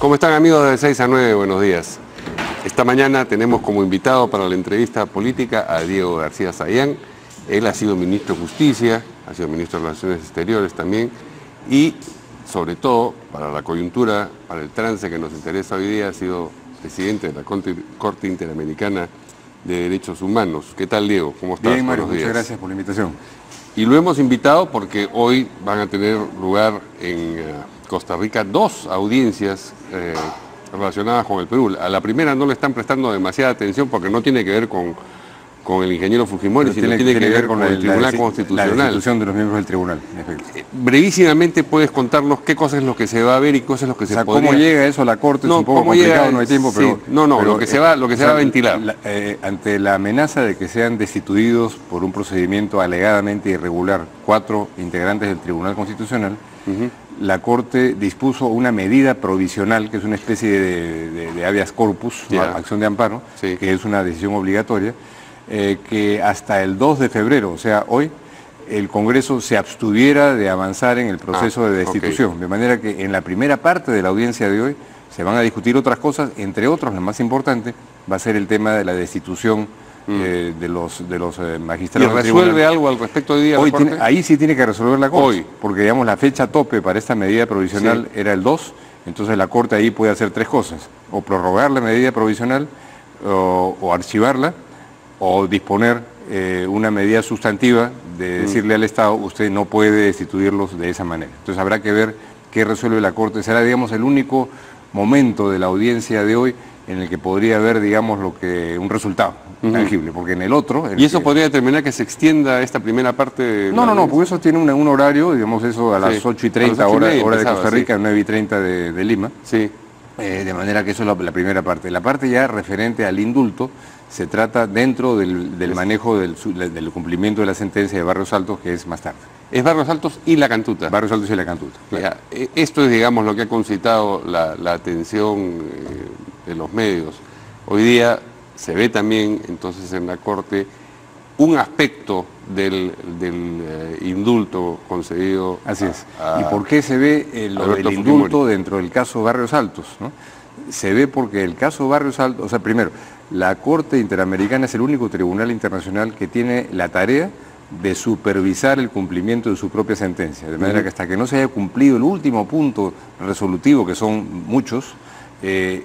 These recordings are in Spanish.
¿Cómo están, amigos de 6 a 9? Buenos días. Esta mañana tenemos como invitado para la entrevista política a Diego García Sayán. Él ha sido ministro de Justicia, ha sido ministro de Relaciones Exteriores también y, sobre todo, para la coyuntura, para el trance que nos interesa hoy día, ha sido presidente de la Corte Interamericana de Derechos Humanos. ¿Qué tal, Diego? ¿Cómo estás? Bien, Mario, muchas gracias por la invitación. Y lo hemos invitado porque hoy van a tener lugar en Costa Rica dos audiencias relacionadas con el Perú. A la primera no le están prestando demasiada atención porque no tiene que ver con el ingeniero Fujimori, sino tiene que ver con el Tribunal Constitucional. La destitución de los miembros del tribunal, en efecto. Brevísimamente, ¿puedes contarnos qué cosa es lo que se va a ver y qué cosa es lo que se podría... ¿Cómo llega eso a la Corte? Es un poco complicado, no hay tiempo, pero... Sí, pero lo que se va a ventilar. Ante la amenaza de que sean destituidos por un procedimiento alegadamente irregular 4 integrantes del Tribunal Constitucional, la Corte dispuso una medida provisional, que es una especie de habeas corpus, acción de amparo, que es una decisión obligatoria, que hasta el 2 de febrero, o sea, hoy, el Congreso se abstuviera de avanzar en el proceso de destitución. De manera que en la primera parte de la audiencia de hoy se van a discutir otras cosas, entre otros, la más importante, va a ser el tema de la destitución de los magistrados. ¿Y resuelve algo al respecto hoy día la Corte? Ahí sí tiene que resolver la Corte, hoy, porque digamos la fecha tope para esta medida provisional era el 2, entonces la Corte ahí puede hacer 3 cosas, o prorrogar la medida provisional, o archivarla, o disponer una medida sustantiva de decirle al Estado, usted no puede destituirlos de esa manera. Entonces habrá que ver qué resuelve la Corte. Será, digamos, el único momento de la audiencia de hoy en el que podría haber, digamos, un resultado tangible, porque en el otro... ¿Y eso podría determinar que se extienda esta primera parte? No, porque eso tiene un horario, digamos, eso a las 8:30 hora de Costa Rica, 9:30 de Lima. Sí. De manera que eso es la primera parte. La parte ya referente al indulto se trata dentro del manejo del cumplimiento de la sentencia de Barrios Altos, que es más tarde. Es Barrios Altos y La Cantuta. Barrios Altos y La Cantuta. Claro. Esto es, digamos, lo que ha concitado la atención de los medios. Hoy día se ve también, entonces, en la Corte un aspecto del indulto concedido. Así es. ¿Y por qué se ve lo del indulto dentro del caso Barrios Altos, ¿no? Se ve porque el caso Barrios Altos, o sea, primero, la Corte Interamericana es el único tribunal internacional que tiene la tarea de supervisar el cumplimiento de su propia sentencia, de manera que hasta que no se haya cumplido el último punto resolutivo, que son muchos,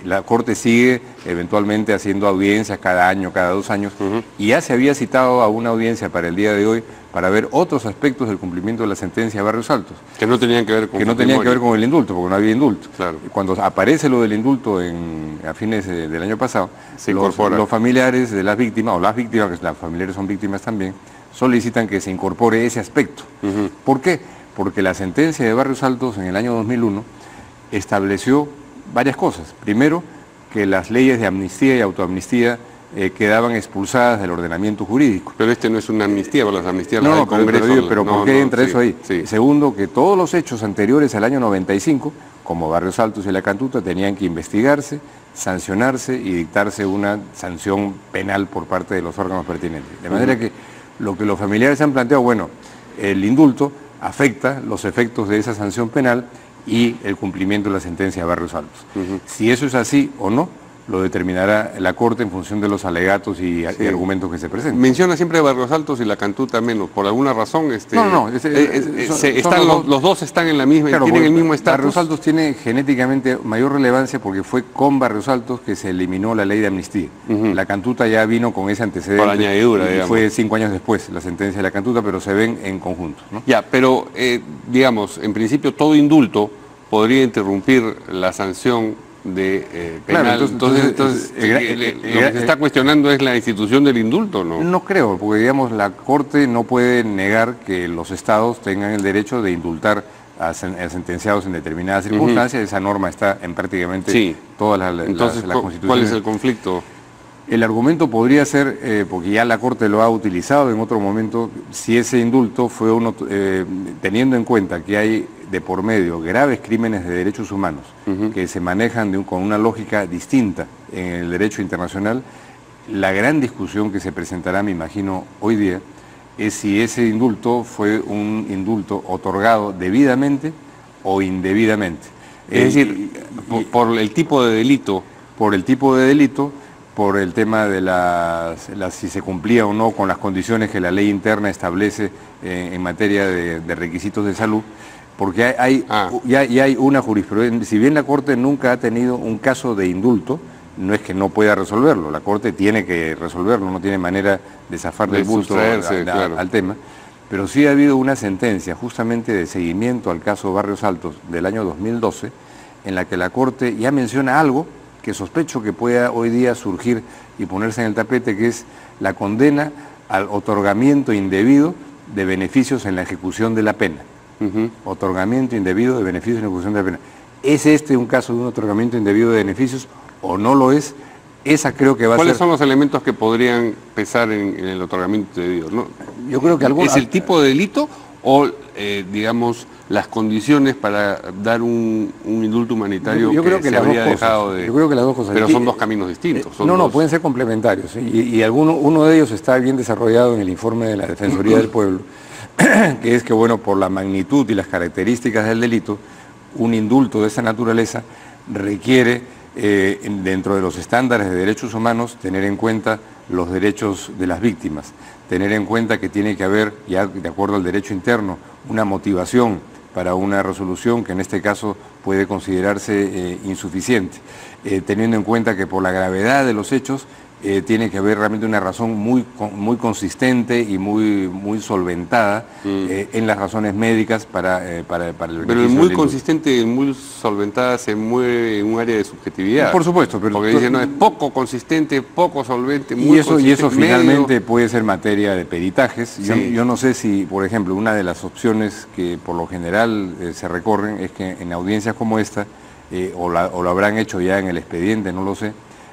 la Corte sigue eventualmente haciendo audiencias cada año, cada 2 años, y ya se había citado a una audiencia para el día de hoy para ver otros aspectos del cumplimiento de la sentencia de Barrios Altos. Que no tenían que ver con el indulto, porque no había indulto. Claro. Cuando aparece lo del indulto a fines del año pasado, los familiares de las víctimas, o las víctimas, que las familiares son víctimas también, solicitan que se incorpore ese aspecto. ¿Por qué? Porque la sentencia de Barrios Altos en el año 2001 estableció varias cosas. Primero, que las leyes de amnistía y autoamnistía quedaban expulsadas del ordenamiento jurídico. Pero no es una amnistía, las amnistías del Congreso. Pero ¿por qué entra eso ahí? Sí. Segundo, que todos los hechos anteriores al año 95, como Barrios Altos y La Cantuta, tenían que investigarse, sancionarse y dictarse una sanción penal por parte de los órganos pertinentes. De manera que lo que los familiares han planteado, bueno, el indulto afecta los efectos de esa sanción penal y el cumplimiento de la sentencia de Barrios Altos. Si eso es así o no, lo determinará la Corte en función de los alegatos y argumentos que se presenten. Menciona siempre Barrios Altos y La Cantuta menos, por alguna razón. Los dos están en la misma, claro, tienen el mismo estatus. Barrios Altos tiene genéticamente mayor relevancia porque fue con Barrios Altos que se eliminó la ley de amnistía. La Cantuta ya vino con ese antecedente. Por añadidura, digamos. Fue 5 años después la sentencia de La Cantuta, pero se ven en conjunto, ¿no? Ya, pero digamos, en principio todo indulto podría interrumpir la sanción de penal. Claro, entonces lo que se está cuestionando es la institución del indulto, ¿no? No creo, porque digamos la Corte no puede negar que los estados tengan el derecho de indultar a sentenciados en determinadas circunstancias. Esa norma está en prácticamente todas las constituciones. ¿Cuál es el conflicto? El argumento podría ser, porque ya la Corte lo ha utilizado en otro momento, si ese indulto fue teniendo en cuenta que hay de por medio graves crímenes de derechos humanos que se manejan con una lógica distinta en el derecho internacional, la gran discusión que se presentará, me imagino, hoy día, es si ese indulto fue un indulto otorgado debidamente o indebidamente. Es decir, por el tipo de delito. Por el tipo de delito, por el tema de si se cumplía o no con las condiciones que la ley interna establece en materia de requisitos de salud, porque ya hay una jurisprudencia. Si bien la Corte nunca ha tenido un caso de indulto, no es que no pueda resolverlo, la Corte tiene que resolverlo, no tiene manera de zafar del bulto al tema, pero sí ha habido una sentencia justamente de seguimiento al caso Barrios Altos del año 2012, en la que la Corte ya menciona algo que sospecho que pueda hoy día surgir y ponerse en el tapete, que es la condena al otorgamiento indebido de beneficios en la ejecución de la pena. Otorgamiento indebido de beneficios en la ejecución de la pena. ¿Es este un caso de un otorgamiento indebido de beneficios o no lo es? Esa creo que va a ser... ¿Cuáles son los elementos que podrían pesar en el otorgamiento indebido? ¿No? Yo creo que ¿Es el tipo de delito o, digamos, las condiciones para dar un indulto humanitario yo creo que se habría dejado de... Yo creo que las dos cosas. Pero son dos caminos distintos. No, pueden ser complementarios. ¿Sí? Y uno de ellos está bien desarrollado en el informe de la Defensoría del Pueblo, que es que, bueno, por la magnitud y las características del delito, un indulto de esa naturaleza requiere, dentro de los estándares de derechos humanos, tener en cuenta los derechos de las víctimas, tener en cuenta que tiene que haber, ya de acuerdo al derecho interno, una motivación para una resolución que en este caso puede considerarse insuficiente, teniendo en cuenta que por la gravedad de los hechos tiene que haber realmente una razón muy consistente y muy solventada en las razones médicas para el beneficio. Pero el muy consistente y muy solventada se mueve en un área de subjetividad. Por supuesto, pero porque dice, no, es poco consistente, poco solvente, muy consistente. Y eso finalmente puede ser materia de peritajes. Sí. Yo no sé si, por ejemplo, una de las opciones que por lo general se recorren es que en audiencias como esta, o lo habrán hecho ya en el expediente, no lo sé,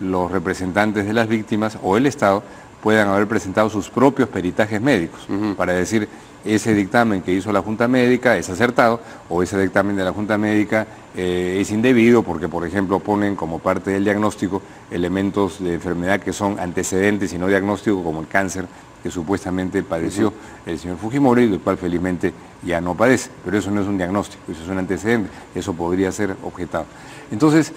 los representantes de las víctimas o el Estado puedan haber presentado sus propios peritajes médicos para decir ese dictamen que hizo la Junta Médica es acertado o ese dictamen de la Junta Médica es indebido porque, por ejemplo, ponen como parte del diagnóstico elementos de enfermedad que son antecedentes y no diagnóstico, como el cáncer que supuestamente padeció el señor Fujimori, del cual felizmente ya no padece, pero eso no es un diagnóstico, eso es un antecedente, eso podría ser objetado. Entonces,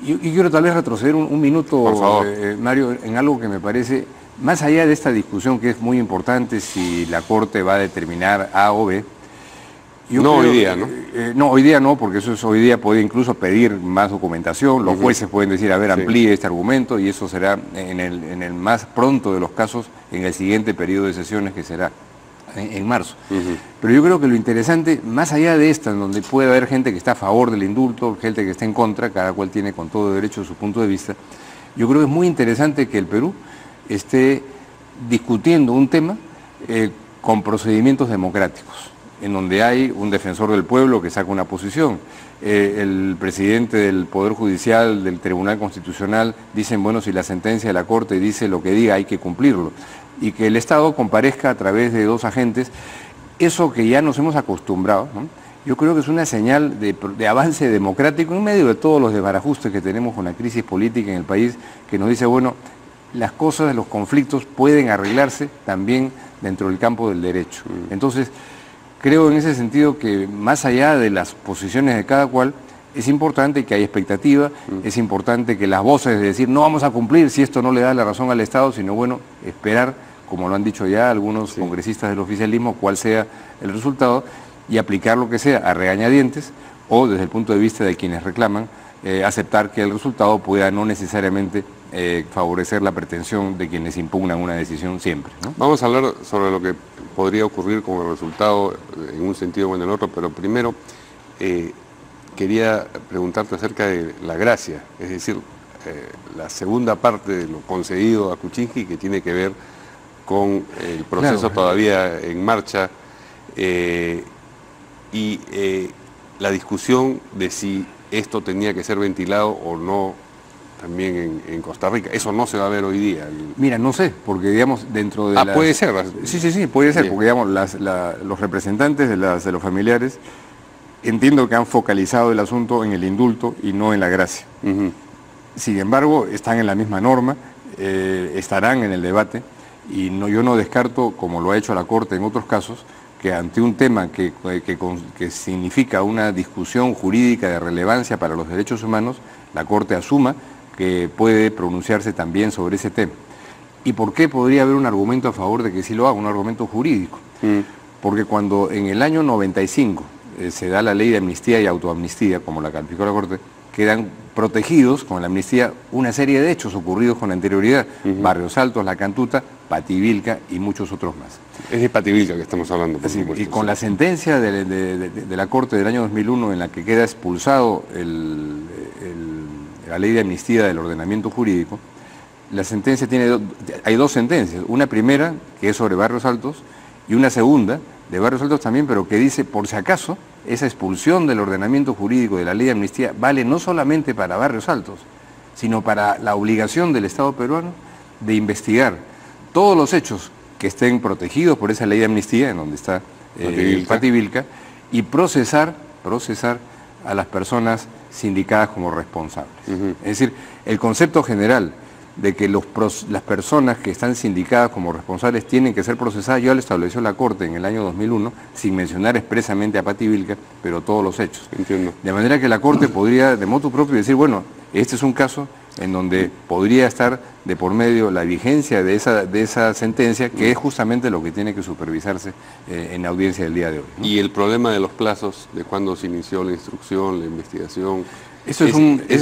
yo quiero tal vez retroceder un minuto, por favor. Mario, en algo que me parece, más allá de esta discusión que es muy importante si la Corte va a determinar A o B. Hoy día, ¿no? No, hoy día no, porque hoy día puede incluso pedir más documentación, los jueces pueden decir, a ver, amplíe este argumento y eso será en el más pronto de los casos, en el siguiente periodo de sesiones que será en marzo. Pero yo creo que lo interesante, más allá de esta, en donde puede haber gente que está a favor del indulto, gente que está en contra, cada cual tiene con todo derecho su punto de vista, yo creo que es muy interesante que el Perú esté discutiendo un tema con procedimientos democráticos, en donde hay un defensor del pueblo que saca una posición, el presidente del Poder Judicial, del Tribunal Constitucional, dicen, bueno, si la sentencia de la Corte dice lo que diga, hay que cumplirlo, y que el Estado comparezca a través de dos agentes, eso que ya nos hemos acostumbrado, ¿no? Yo creo que es una señal de avance democrático en medio de todos los desbarajustes que tenemos con la crisis política en el país, que nos dice, bueno, las cosas, los conflictos pueden arreglarse también dentro del campo del derecho. Entonces, creo en ese sentido que más allá de las posiciones de cada cual, es importante que haya expectativa, es importante que las voces de decir no vamos a cumplir si esto no le da la razón al Estado, sino bueno, esperar, como lo han dicho ya algunos congresistas del oficialismo, cuál sea el resultado y aplicar lo que sea a regañadientes o desde el punto de vista de quienes reclaman, aceptar que el resultado pueda no necesariamente favorecer la pretensión de quienes impugnan una decisión siempre, ¿no? Vamos a hablar sobre lo que podría ocurrir como resultado en un sentido o en el otro, pero primero quería preguntarte acerca de la gracia, es decir, la segunda parte de lo concedido a Kuczynski, que tiene que ver con el proceso todavía en marcha y la discusión de si esto tenía que ser ventilado o no también en Costa Rica. Eso no se va a ver hoy día. Mira, no sé, porque digamos dentro de puede ser. Sí, puede ser, porque digamos los representantes de los familiares entiendo que han focalizado el asunto en el indulto y no en la gracia. Sin embargo, están en la misma norma, estarán en el debate y yo no descarto, como lo ha hecho la Corte en otros casos, que ante un tema que significa una discusión jurídica de relevancia para los derechos humanos, la Corte asuma que puede pronunciarse también sobre ese tema. ¿Y por qué podría haber un argumento a favor de que sí lo haga, un argumento jurídico? Porque cuando en el año 95 se da la ley de amnistía y autoamnistía, como la calificó la Corte, quedan protegidos con la amnistía una serie de hechos ocurridos con anterioridad, Barrios Altos, La Cantuta, Pativilca y muchos otros más. Es de Pativilca que estamos hablando, por Sí, supuesto. y con la sentencia de la Corte del año 2001 en la que queda expulsado la ley de amnistía del ordenamiento jurídico, la sentencia hay dos sentencias, una primera que es sobre Barrios Altos y una segunda de Barrios Altos también, pero que dice, por si acaso, esa expulsión del ordenamiento jurídico de la ley de amnistía vale no solamente para Barrios Altos, sino para la obligación del Estado peruano de investigar todos los hechos que estén protegidos por esa ley de amnistía, en donde está Pativilca, y procesar a las personas sindicadas como responsables. Es decir, el concepto general de que las personas que están sindicadas como responsables tienen que ser procesadas, ya lo estableció la Corte en el año 2001, sin mencionar expresamente a Pativilca, pero todos los hechos. Entiendo. De manera que la Corte podría, de motu propio, decir, bueno, este es un caso en donde podría estar de por medio la vigencia de esa sentencia, que es justamente lo que tiene que supervisarse en la audiencia del día de hoy, ¿no? Y el problema de los plazos, de cuándo se inició la instrucción, la investigación, ese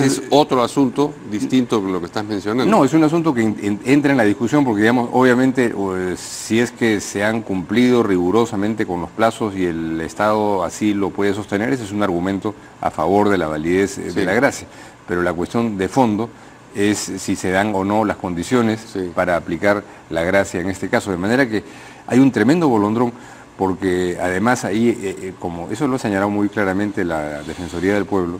es otro asunto distinto de lo que estás mencionando. No, es un asunto que entra en la discusión porque, digamos, obviamente, si es que se han cumplido rigurosamente con los plazos y el Estado así lo puede sostener, ese es un argumento a favor de la validez de la gracia. Pero la cuestión de fondo es si se dan o no las condiciones para aplicar la gracia en este caso. De manera que hay un tremendo bolondrón, porque además ahí, como eso lo ha señalado muy claramente la Defensoría del Pueblo,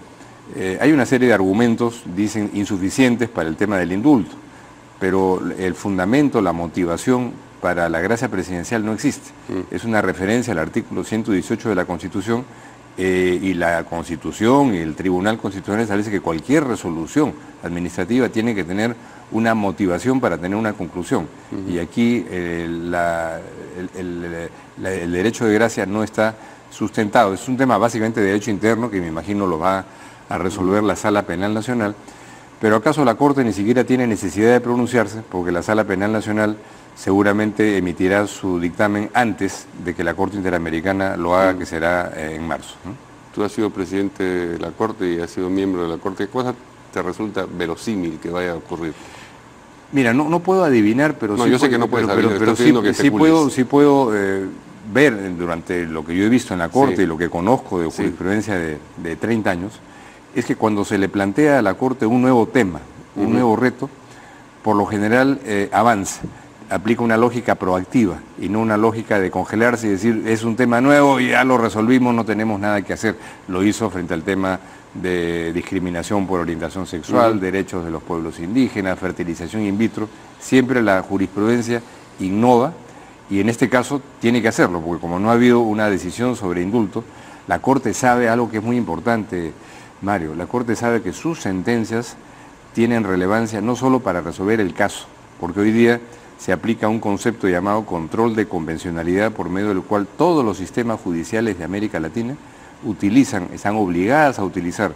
hay una serie de argumentos, dicen, insuficientes para el tema del indulto, pero el fundamento, la motivación para la gracia presidencial no existe. Es una referencia al artículo 118 de la Constitución, y la Constitución y el Tribunal Constitucional establece que cualquier resolución administrativa tiene que tener una motivación para tener una conclusión. Y aquí el derecho de gracia no está sustentado. Es un tema básicamente de derecho interno que me imagino lo va a resolver la Sala Penal Nacional, pero acaso la Corte ni siquiera tiene necesidad de pronunciarse, porque la Sala Penal Nacional seguramente emitirá su dictamen antes de que la Corte Interamericana lo haga, que será en marzo, ¿no? Tú has sido presidente de la Corte y has sido miembro de la Corte. ¿Qué cosa te resulta verosímil que vaya a ocurrir? Mira, no puedo adivinar, pero no, sí yo sé que no puedes adivinar, pero sí puedo ver durante lo que yo he visto en la Corte y lo que conozco de jurisprudencia de 30 años, es que cuando se le plantea a la Corte un nuevo tema, un nuevo reto, por lo general avanza, aplica una lógica proactiva y no una lógica de congelarse y decir, es un tema nuevo y ya lo resolvimos, no tenemos nada que hacer. Lo hizo frente al tema de discriminación por orientación sexual, derechos de los pueblos indígenas, fertilización in vitro. Siempre la jurisprudencia innova y en este caso tiene que hacerlo, porque como no ha habido una decisión sobre indulto, la Corte sabe algo que es muy importante, Mario. La Corte sabe que sus sentencias tienen relevancia no solo para resolver el caso, porque hoy día se aplica un concepto llamado control de convencionalidad, por medio del cual todos los sistemas judiciales de América Latina están obligadas a utilizar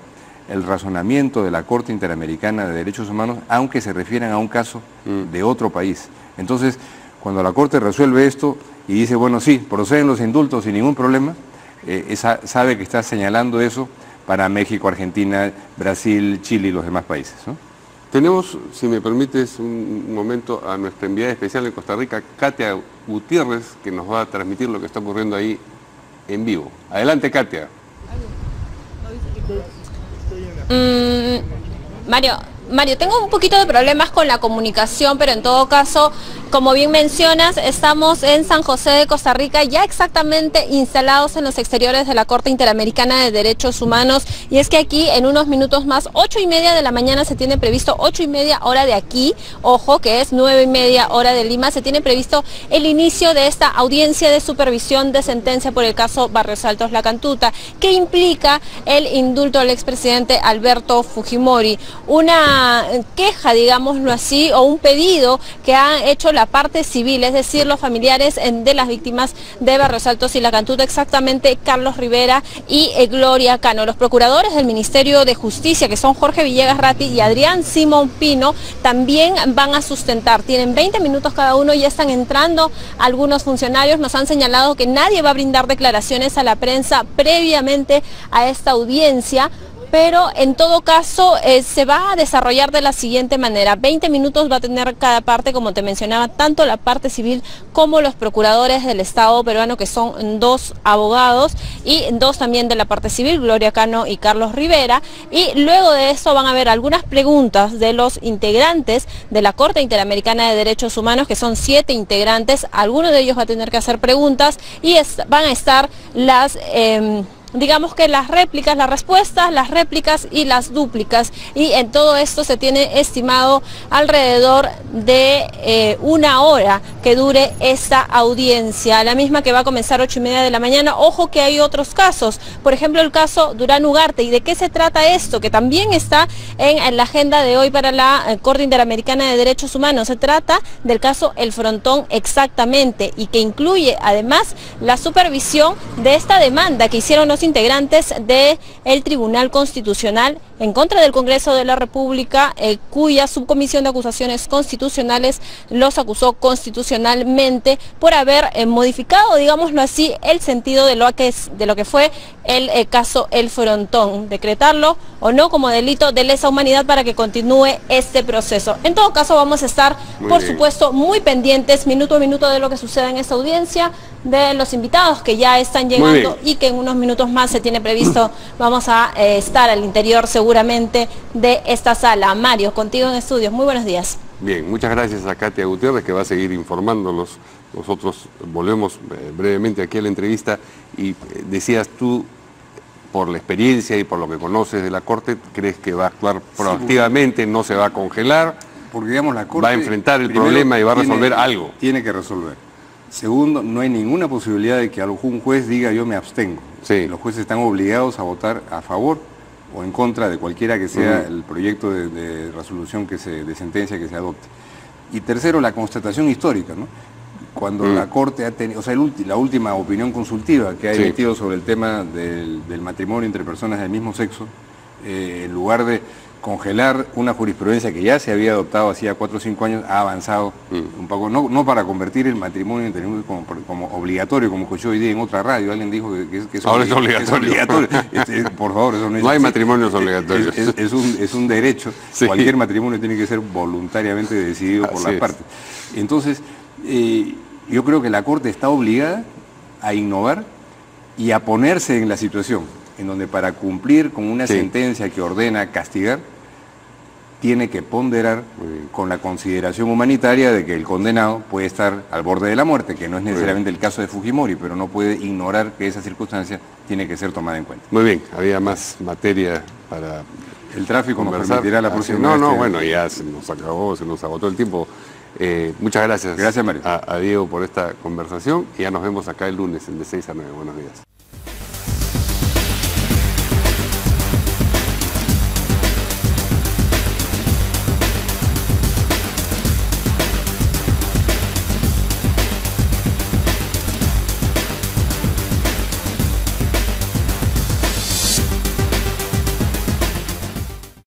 el razonamiento de la Corte Interamericana de Derechos Humanos, aunque se refieran a un caso de otro país. Entonces, cuando la Corte resuelve esto y dice, bueno, sí, proceden los indultos sin ningún problema, sabe que está señalando eso para México, Argentina, Brasil, Chile y los demás países, ¿no? Tenemos, si me permites, un momento a nuestra enviada especial en Costa Rica, Katia Gutiérrez, que nos va a transmitir lo que está ocurriendo ahí en vivo. Adelante, Katia. Mario, tengo un poquito de problemas con la comunicación, pero en todo caso, como bien mencionas, estamos en San José de Costa Rica, ya exactamente instalados en los exteriores de la Corte Interamericana de Derechos Humanos, y es que aquí en unos minutos más, 8:30 de la mañana se tiene previsto, 8:30 hora de aquí, ojo que es 9:30 hora de Lima, se tiene previsto el inicio de esta audiencia de supervisión de sentencia por el caso Barrios Altos La Cantuta, que implica el indulto del expresidente Alberto Fujimori, una queja, digámoslo así, o un pedido que ha hecho la la parte civil, es decir, los familiares de las víctimas de Barrios Altos y La Cantuta, exactamente Carlos Rivera y Gloria Cano. Los procuradores del Ministerio de Justicia, que son Jorge Villegas Ratti y Adrián Simón Pino, también van a sustentar. Tienen 20 minutos cada uno, ya están entrando algunos funcionarios. Nos han señalado que nadie va a brindar declaraciones a la prensa previamente a esta audiencia, pero en todo caso se va a desarrollar de la siguiente manera. 20 minutos va a tener cada parte, como te mencionaba, tanto la parte civil como los procuradores del Estado peruano, que son 2 abogados, y 2 también de la parte civil, Gloria Cano y Carlos Rivera, y luego de eso van a haber algunas preguntas de los integrantes de la Corte Interamericana de Derechos Humanos, que son 7 integrantes. Alguno de ellos va a tener que hacer preguntas y van a estar las... digamos que las réplicas, las respuestas, las réplicas y las dúplicas, y en todo esto se tiene estimado alrededor de 1 hora que dure esta audiencia, la misma que va a comenzar 8:30 de la mañana. Ojo que hay otros casos, por ejemplo el caso Durán Ugarte. ¿Y de qué se trata esto? Que también está en la agenda de hoy para la Corte Interamericana de Derechos Humanos. Se trata del caso El Frontón, exactamente, y que incluye además la supervisión de esta demanda que hicieron los integrantes del Tribunal Constitucional en contra del Congreso de la República, cuya subcomisión de acusaciones constitucionales los acusó constitucionalmente por haber modificado, digámoslo así, el sentido de lo que fue el caso El Frontón, decretarlo o no como delito de lesa humanidad para que continúe este proceso. En todo caso vamos a estar, por supuesto, muy pendientes minuto a minuto de lo que suceda en esta audiencia, de los invitados que ya están llegando y que en unos minutos más se tiene previsto, vamos a estar al interior seguramente de esta sala. Mario, contigo en estudios, muy buenos días. Bien, muchas gracias a Katia Gutiérrez, que va a seguir informándonos. Nosotros volvemos brevemente aquí a la entrevista y decías tú, por la experiencia y por lo que conoces de la Corte, ¿crees que va a actuar proactivamente, no se va a congelar? Porque digamos la Corte va a enfrentar el problema y va a resolver algo. Tiene que resolver. Segundo, no hay ninguna posibilidad de que algún juez diga yo me abstengo. Sí. Los jueces están obligados a votar a favor o en contra de cualquiera que sea el proyecto de resolución de sentencia que se adopte. Y tercero, la constatación histórica, ¿no? Cuando la Corte ha tenido, o sea, la última opinión consultiva que ha emitido sobre el tema del matrimonio entre personas del mismo sexo, en lugar de congelar una jurisprudencia que ya se había adoptado hacía 4 o 5 años, ha avanzado un poco, no para convertir el matrimonio entre como obligatorio, como escuchó hoy día en otra radio, alguien dijo que ahora es obligatorio. Por favor, eso no hay matrimonios obligatorios. Es un derecho, cualquier matrimonio tiene que ser voluntariamente decidido por las partes. Entonces, yo creo que la Corte está obligada a innovar y a ponerse en la situación en donde para cumplir con una sentencia que ordena castigar, tiene que ponderar con la consideración humanitaria de que el condenado puede estar al borde de la muerte, que no es necesariamente el caso de Fujimori, pero no puede ignorar que esa circunstancia tiene que ser tomada en cuenta. Muy bien, había más materia para... El tráfico nos permitirá la próxima vez. Bueno, ya se nos acabó, se nos agotó el tiempo. Muchas gracias. Gracias, Mario. A Diego por esta conversación y ya nos vemos acá el lunes de 6 a 9. Buenos días.